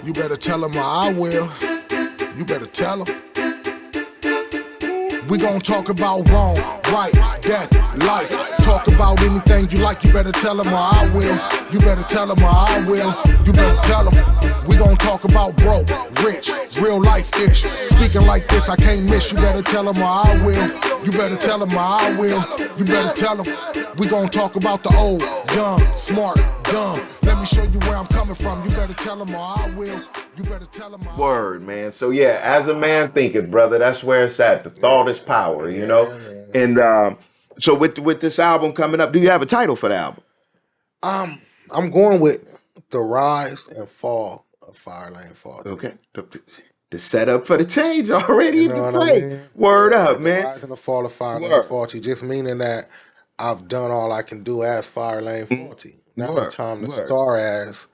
You better tell them or I will. You better tell them. We gon' talk about wrong, right, death, life. Talk about anything you like, you better tell them or I will. You better tell them or I will. You better tell them. We gon' talk about broke, rich, real life-ish. Speaking like this, I can't miss. You better tell them or I will. You better tell them or I will. You better tell them. We gon' talk about the old, young, smart, dumb. Let me show you where I'm coming from. You better tell them or I will. You better tell them. Word, man. So yeah, as a man thinketh, brother, that's where it's at. The thought is power, you know. And so with this album coming up, do you have a title for the album? I'm going with The Rise and Fall of Firelane Faulty. Okay. The setup for the change already in the play. I mean? Word up, man. The Rise and the Fall of Firelane Faulty, just meaning that I've done all I can do as Firelane Faulty. Now it's time to star as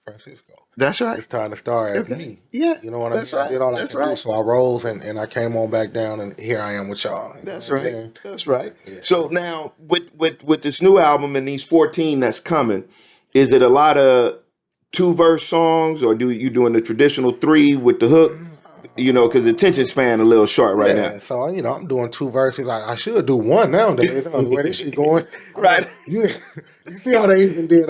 Francisco. That's right. It's time to star as me. Yeah. You know what I mean? Right. I did all I can do. So I rose and I came on back down, and here I am with y'all. That's right. That's right. Yeah. So now with this new album and these 14 that's coming, is it a lot of 2-verse songs, or you doing the traditional 3 with the hook? You know, because the attention span a little short right now. So, you know, I'm doing 2 verses. I should do 1 nowadays. The way this shit going. Right. You see how they even did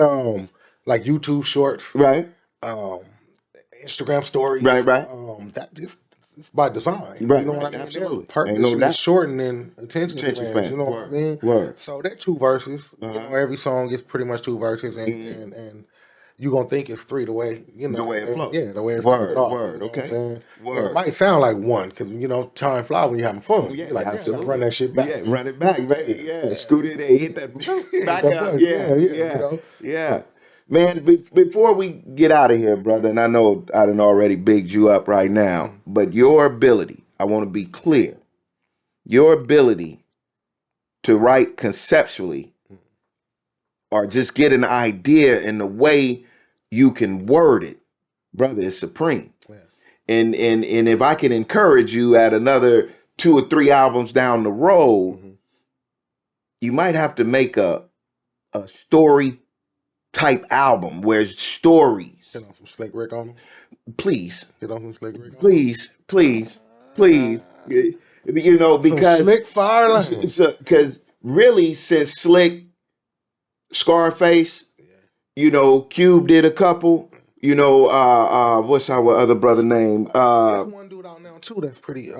like YouTube shorts. Right. Instagram stories. Right. That just it's by design. Right. You know what I mean? Absolutely. Purposely shortening attention span. You know what I mean? Word. So they're 2 verses. You know, every song is pretty much 2 verses, and you're going to think it's 3 the way, you know. The way it flows. Yeah, the way it's Word, off, word, you know okay. Word. It might sound like 1, because, you know, time flies when you're having fun. Yeah, you're like, absolutely. Run that shit back. Yeah, run it back, baby. Yeah, scoot it there, hit that back up. Yeah. You know? Yeah. Man, before we get out of here, brother, and I know I done already bigged you up right now, but your ability, I want to be clear, your ability to write conceptually or just get an idea in the way you can word it, brother, is supreme. Yeah. And if I can encourage you at another 2 or 3 albums down the road, you might have to make a story type album where it's stories. Get on some Slick Rick on them. Please. Get on some Slick Rick on them. Please. You know, because some Slick Firelane. Because really, since Slick, Scarface, you know, Cube did a couple. You know, what's our other brother name? There's one dude out now too that's pretty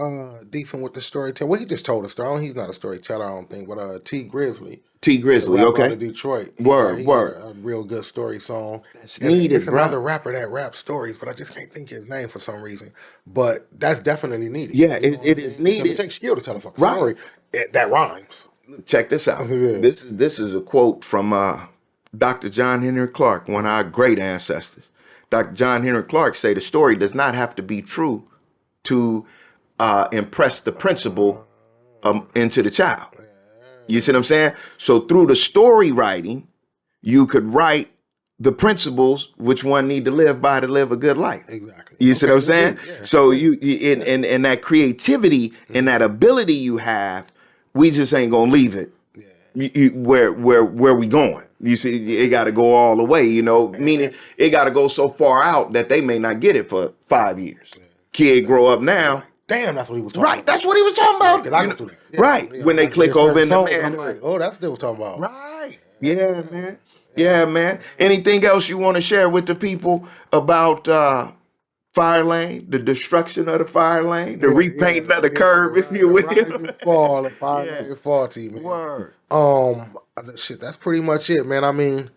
decent with the storytelling. Well, he just told a story. He's not a storyteller, I don't think, but T Grizzly. Okay. Out of Detroit. Word. A real good story song. That's needed, it's another rapper that raps stories, but I just can't think his name for some reason. But that's definitely needed. Yeah, it is needed. It takes skill to tell a fucking story that rhymes. Check this out. This is a quote from Dr. John Henry Clark, one of our great ancestors. Dr. John Henry Clark say the story does not have to be true to impress the principle into the child. You see what I'm saying? So through the story writing, you could write the principles which one need to live by to live a good life. Exactly. You see what I'm saying? Yeah. So you in that creativity and that ability you have, we just ain't gonna leave it. Where we going? You see, it got to go all the way. You know, meaning it got to go so far out that they may not get it for 5 years. Kid grow up now. Damn, that's what he was talking about. Right, that's what he was talking about. I can do that. Yeah, right, when they click over in the man. I'm like, oh, that's what they was talking about. Right. Yeah, man. Yeah, man. Anything else you want to share with the people about Firelane, the destruction of the Firelane, the repainting of the curve, if you will? The fall of Firelane Faulty, man. Word. Shit, that's pretty much it, man. I mean,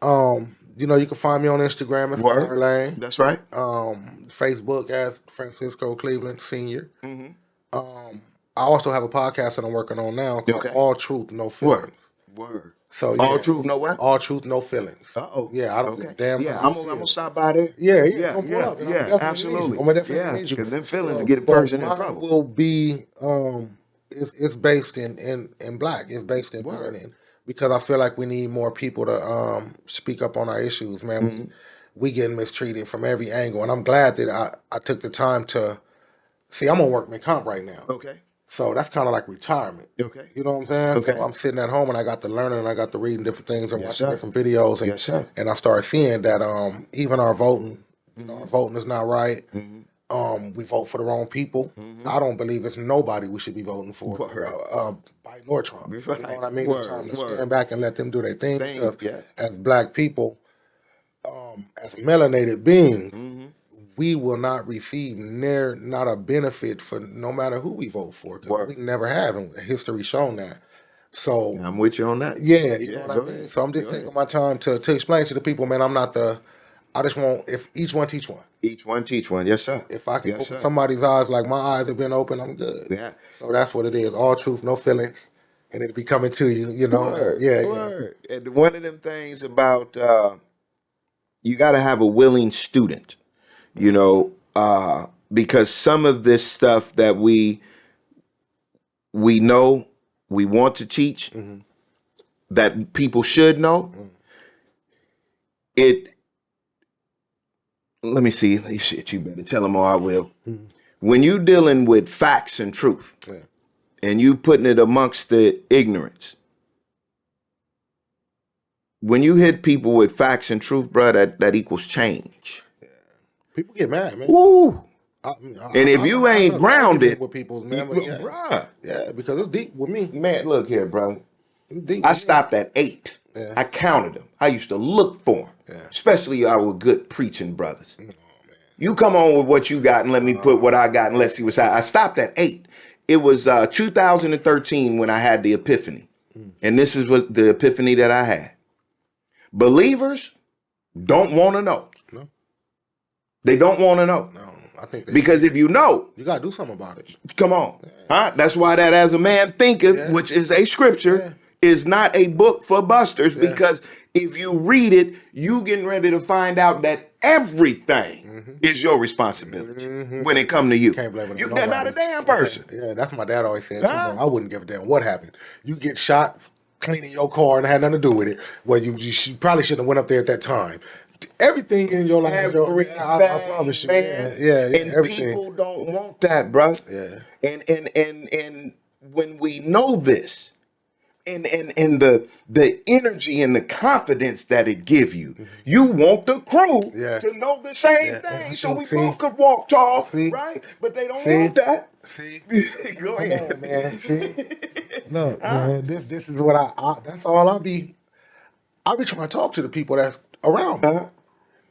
you know, you can find me on Instagram at Firelane. That's right. Facebook as Francisco Cleveland Sr. I also have a podcast that I'm working on now called All Truth, No Feelings. Word. So All Truth, No what? All Truth, No Feelings. Yeah, I don't give a damn. Yeah, I'm gonna stop by there. Yeah, absolutely. I'm gonna definitely need you. Because them feelings get a person in trouble. Will be it's based in black. It's based in Firelane. Because I feel like we need more people to speak up on our issues, man. We getting mistreated from every angle, and I'm glad that I took the time to see. I'm on workman comp right now. Okay. So that's kind of like retirement. Okay. You know what I'm saying? Okay. So I'm sitting at home and I got to learning and I got to reading different things and watching different videos. And I started seeing that even our voting, You know, our voting is not right. We vote for the wrong people. I don't believe it's nobody we should be voting for, Biden or Trump. You know what I mean? It's time to stand back and let them do their thing. Because as black people, as melanated beings, we will not receive not a benefit for no matter who we vote for. Because we never have, and history shown that. So I'm with you on that. Yeah, you know what I mean? So I'm just taking my time to explain to the people, man, I'm not I just want, if each one teach one. Each one teach one, yes, sir. If I can open somebody's eyes like my eyes have been open, I'm good. Yeah. So that's what it is. All truth, no feelings. And it'll be coming to you, you know. Word. And one of them things about you got to have a willing student, you know, because some of this stuff that we know, we want to teach, that people should know, let me see. Shit, you better tell them or I will. When you dealing with facts and truth, and you putting it amongst the ignorance, when you hit people with facts and truth, bro, that equals change. People get mad, man. Ooh. And if you ain't grounded, with people, man, bruh. Yeah, because it's deep with me. Man, look here, bro. I stopped at 8. I counted them. I used to look for them, especially our good preaching brothers. You come on with what you got and let me put what I got and let's see what's out. I stopped at 8. It was 2013 when I had the epiphany. And this is what the epiphany that I had. Believers don't want to know. No. They don't want to know. No, I think because if you know, you got to do something about it. Come on. Huh? That's why that as a man thinketh, which is a scripture, is not a book for busters, because if you read it, you getting ready to find out that everything is your responsibility when it come to you. Can't blame it. You're not a damn person. Yeah, that's what my dad always said. I wouldn't give a damn what happened. You get shot cleaning your car and had nothing to do with it. Well, you probably shouldn't have went up there at that time. Everything in your life, I promise you, man. And everything. People don't want that, bro. Yeah. And when we know this, and the energy and the confidence that it give you, you want the crew to know the same thing, so we both could walk tall, right? But they don't want that. Go ahead, on, man. Look, man, this is what that's all I'll be trying to talk to the people that's around me.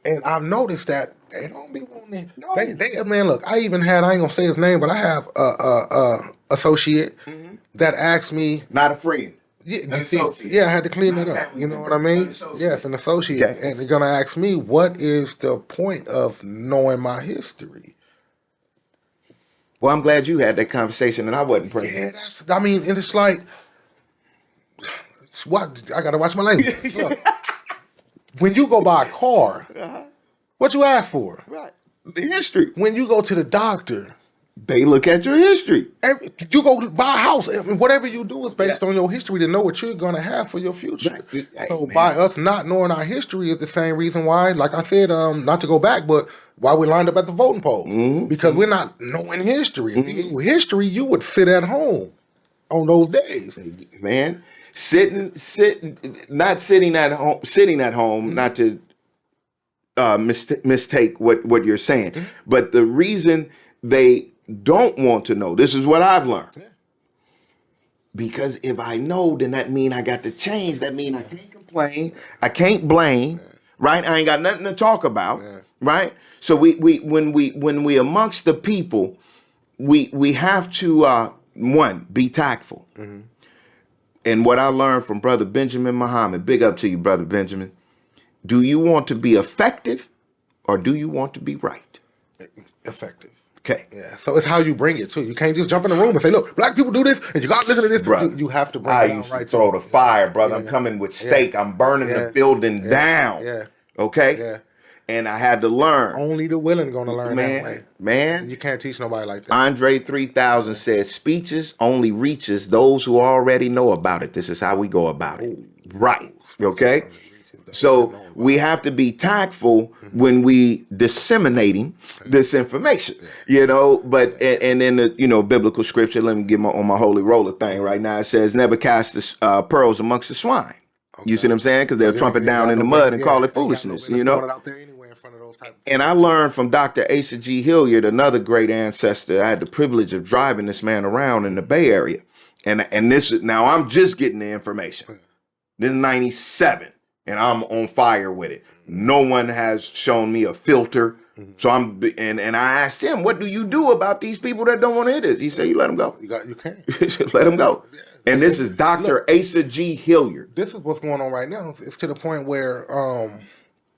And I've noticed that they don't be wanting it. They man, look, I ain't gonna say his name, but I have a associate that asked me. Not a friend. I had to clean it up. You know what I mean? Yes, an associate. And they're gonna ask me, what is the point of knowing my history? Well, I'm glad you had that conversation and I wasn't present. Yeah, and it's like, I gotta watch my language. Look, when you go buy a car, what you ask for? Right. The history. When you go to the doctor, they look at your history. You go buy a house. Whatever you do is based on your history to know what you're going to have for your future. Right. So by us not knowing our history is the same reason why, like I said, not to go back, but why we lined up at the voting poll. Because we're not knowing history. If you knew history, you would sit at home on those days. Man, sitting at home, not to mistake what you're saying. But the reason they don't want to know, this is what I've learned. Because if I know, then that mean I got to change. That mean I can't complain. I can't blame. Right? I ain't got nothing to talk about. Right? So when we amongst the people, we have to one, be tactful. And what I learned from Brother Benjamin Muhammad, big up to you, Brother Benjamin. Do you want to be effective or do you want to be right? Effective. Okay. Yeah. So it's how you bring it too. You can't just jump in the room and say, "Look, black people do this, and you got to listen to this." Brother, you have to bring it out used right. To throw the fire, brother. I'm coming with steak. I'm burning the building down. Yeah. Okay. Yeah. And I had to learn. Only the willing gonna learn that way. Man, you can't teach nobody like that. Andre 3000 says, "Speeches only reaches those who already know about it. This is how we go about it." Right. Okay. So we have to be tactful when we disseminating this information, but and in the, biblical scripture, let me get on my holy roller thing right now. It says, never cast the pearls amongst the swine. Okay. You see what I'm saying? Because they'll trump it down in the mud and call it foolishness, Out there anyway in front of those type of And I learned from Dr. Asa G. Hilliard, another great ancestor. I had the privilege of driving this man around in the Bay Area. And this is, now I'm just getting the information. This is 97, and I'm on fire with it. No one has shown me a filter. So and I asked him, what do you do about these people that don't want to hear this? He said, you let them go. You can't. Let them go. And this is Dr. Asa G. Hilliard. This is what's going on right now. It's to the point where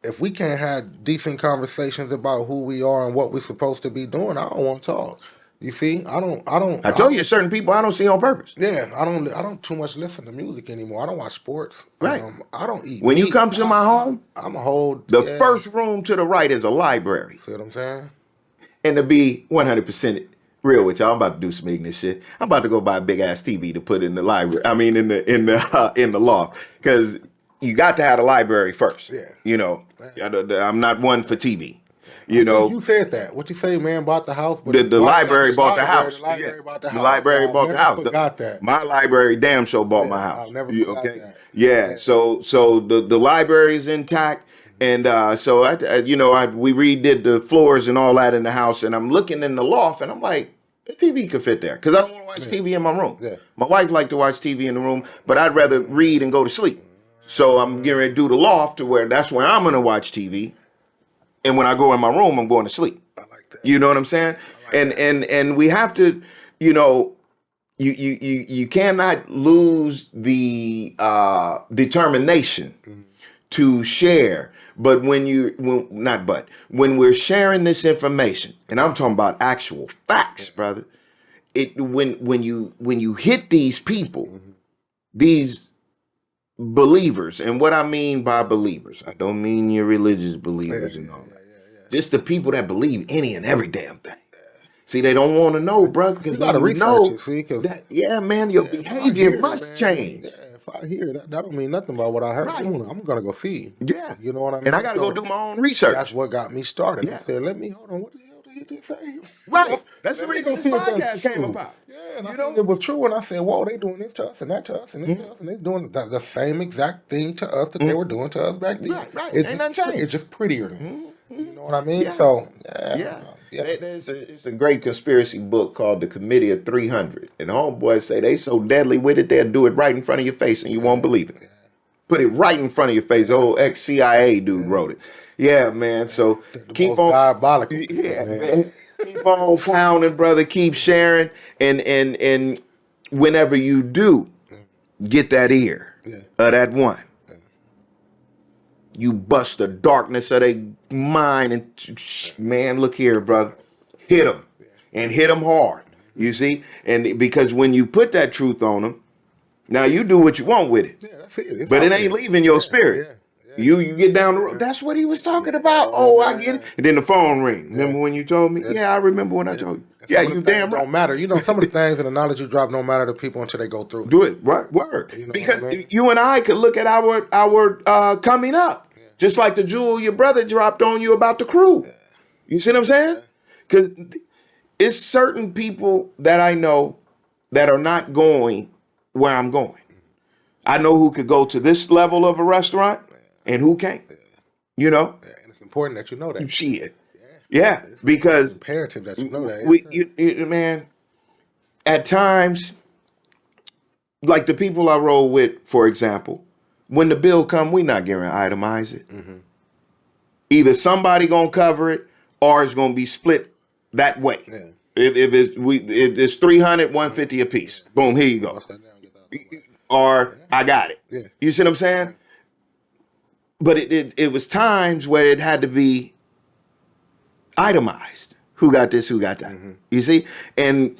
if we can't have decent conversations about who we are and what we're supposed to be doing, I don't want to talk. You see, I told you certain people I don't see on purpose. Yeah, I don't too much listen to music anymore. I don't watch sports. Right. I don't eat. When meat. you come to my home, I'm a whole. The first room to the right is a library. See what I'm saying? And to be 100% real with y'all, I'm about to do some ignorant shit. I'm about to go buy a big ass TV to put in the library. I mean, in the loft, because you got to have a library first. Yeah. You know, I'm not one for TV. You know, you said that. What you say, man, bought the house? But the library bought the house. The library bought the house. The library bought the house. Forgot that. My library damn sure bought my house. I'll never forgot that. Yeah. So the library is intact, and so we redid the floors and all that in the house, and I'm looking in the loft, and I'm like, the TV could fit there because I don't want to watch TV in my room. Yeah. My wife liked to watch TV in the room, but I'd rather read and go to sleep. So I'm getting ready to do the loft to where that's where I'm going to watch TV. And when I go in my room, I'm going to sleep. I like that. You know what I'm saying? And we have to, you cannot lose the determination to share. But when we're sharing this information, and I'm talking about actual facts, brother, when you hit these people, these believers, and what I mean by believers, I don't mean your religious believers and all that. Just the people that believe any and every damn thing. See, they don't want to know, bro, because you gotta research it, see, man, your behavior must change. Yeah, if I hear that don't mean nothing about what I heard. Right. I'm gonna go see. Yeah, you know what I mean. And I gotta go do my own research. That's what got me started. Yeah. I said, let me hold on. What the hell did he just say? Right. That's the reason this podcast came about. Yeah, and I said it was true, and I said, whoa, they doing this to us and that to us and this to us, and they doing the same exact thing to us that they were doing to us back then. Right. It's Ain't nothing changed. It's just prettier. You know what I mean? Yeah. So it's a great conspiracy book called The Committee of 300, and homeboys say they so deadly with it they'll do it right in front of your face and you won't believe it. Put it right in front of your face. Old ex-CIA dude wrote it. Yeah, man. So keep on diabolical. Yeah, man. Keep on pounding, brother. Keep sharing, and whenever you do get that ear of that one. You bust the darkness of their mind, and man, look here, brother, hit them, and hit them hard. You see, and because when you put that truth on them, now you do what you want with it, That's it. but it ain't leaving your spirit. You get down the road. That's what he was talking about. Oh, I get it. And then the phone rings. Remember when you told me? Yeah, I remember when I told you. Yeah, you damn right. Don't matter. You know, some of the things and the knowledge you drop don't matter to people until they go through it. Do it right, word. You know because you and I could look at our coming up, just like the jewel your brother dropped on you about the crew. You see what I'm saying? Because it's certain people that I know that are not going where I'm going. I know who could go to this level of a restaurant and who can't. You know? And it's important that you know that. Shit. Yeah, because it's imperative that you know that. Man, at times, like the people I roll with, for example, when the bill come, we not going to itemize it. Either somebody gonna cover it, or it's gonna be split that way. Yeah. If it's 300, 150 a piece. Boom, here you go. Or I got it. Yeah. You see what I'm saying? But it was times where it had to be itemized. Who got this? Who got that? You see? And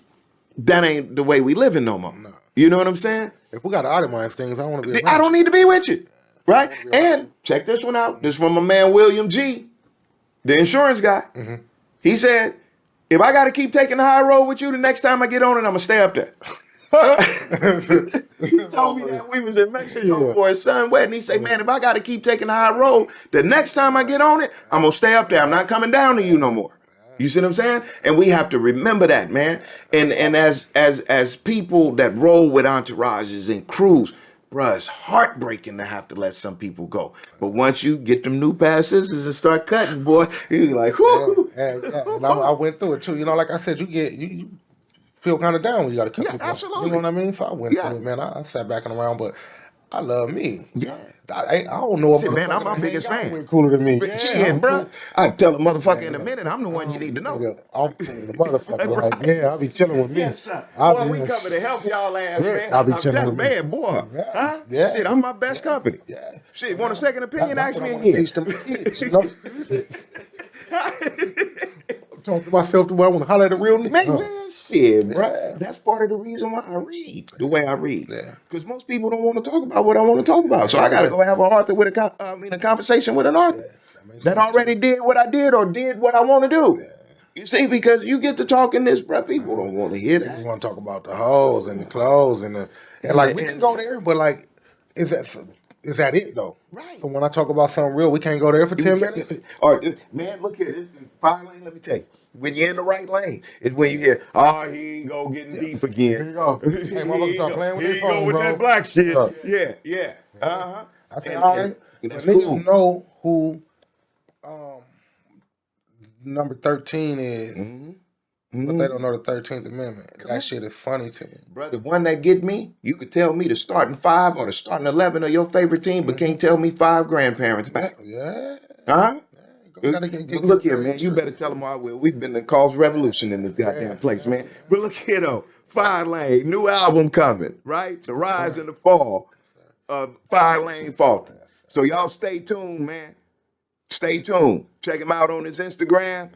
that ain't the way we living no more. No. You know what I'm saying? If we got to itemize things, I don't want to be. I don't need to be with you. Right? And check this one out. This from my man William G., the insurance guy. He said, if I got to keep taking the high road with you, the next time I get on it, I'm going to stay up there. He told me that we was in Mexico for his son's wedding. He said, man, if I got to keep taking the high road, the next time I get on it, I'm going to stay up there. I'm not coming down to you no more. You see what I'm saying? And we have to remember that, man. And as people that roll with entourages and crews, bruh, it's heartbreaking to have to let some people go. But once you get them new pair of scissors and start cutting, boy, you're like, whoo. And I went through it too. You know, like I said, you feel kind of down when you got to cut people. Absolutely. You know what I mean? So I went through it, man. I sat back and around, but I love me. Yeah. I don't know Shit, man, I'm my biggest fan. Cooler than me. Shit, bro. I tell a motherfucker in a minute, I'm the one you need to know. I'm the motherfucker. Like, yeah, I'll be chilling with me. Yes, sir. Boy, we coming to help y'all ass, man. I'll be chilling with man, boy. Yeah. Huh? Shit, I'm my best company. Yeah. Shit, want a second opinion? Ask me again. Teach them kids, you know? Talk to myself the way I want to holler at a real nigga. Man, shit, bro. That's part of the reason why I read the way I read. Yeah. Because most people don't want to talk about what I want to talk about. So I got to go have an author with a conversation with an author that already did what I did or did what I want to do. Yeah. You see, because you get to talking this, bro, people don't want to hear that. We want to talk about the hoes and the clothes and like we can go there, but like, is that it though? Right. So when I talk about something real, we can't go there for 10 minutes. Or man, look here, this Firelane. Let me tell you, when you're in the right lane, it's when you hear, oh, he ain't go getting deep again. Here you go. Hey, motherfucker, stop playing with this phone, go with bro. That black shit. Yeah. Yeah. Uh-huh. I said, all right. That's Niggas cool. know who number 13 is, but they don't know the 13th Amendment. That shit is funny to me. Bro, the one that get me, you could tell me the starting 5 or the starting 11 of your favorite team, but can't tell me 5 grandparents back. Yeah. Huh? Get Look here, man. You better tell them I will. We've been the cause revolution in this goddamn place, man. But look here, though. Firelane, new album coming, right? The rise and the fall of Firelane Falcon. So y'all stay tuned, man. Stay tuned. Check him out on his Instagram.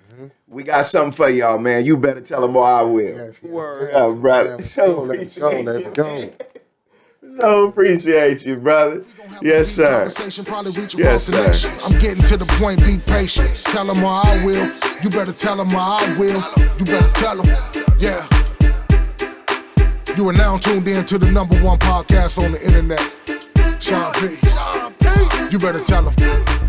We got something for y'all, man. You better tell him or I will. Word up, brother. So appreciate you. So appreciate you, brother. Yes, sir. Yes, sir. I'm getting to the point, be patient. Tell them or I will. You better tell them or I will. You better tell them. Yeah. You are now tuned in to the #1 podcast on the internet. Sean P. You better tell them.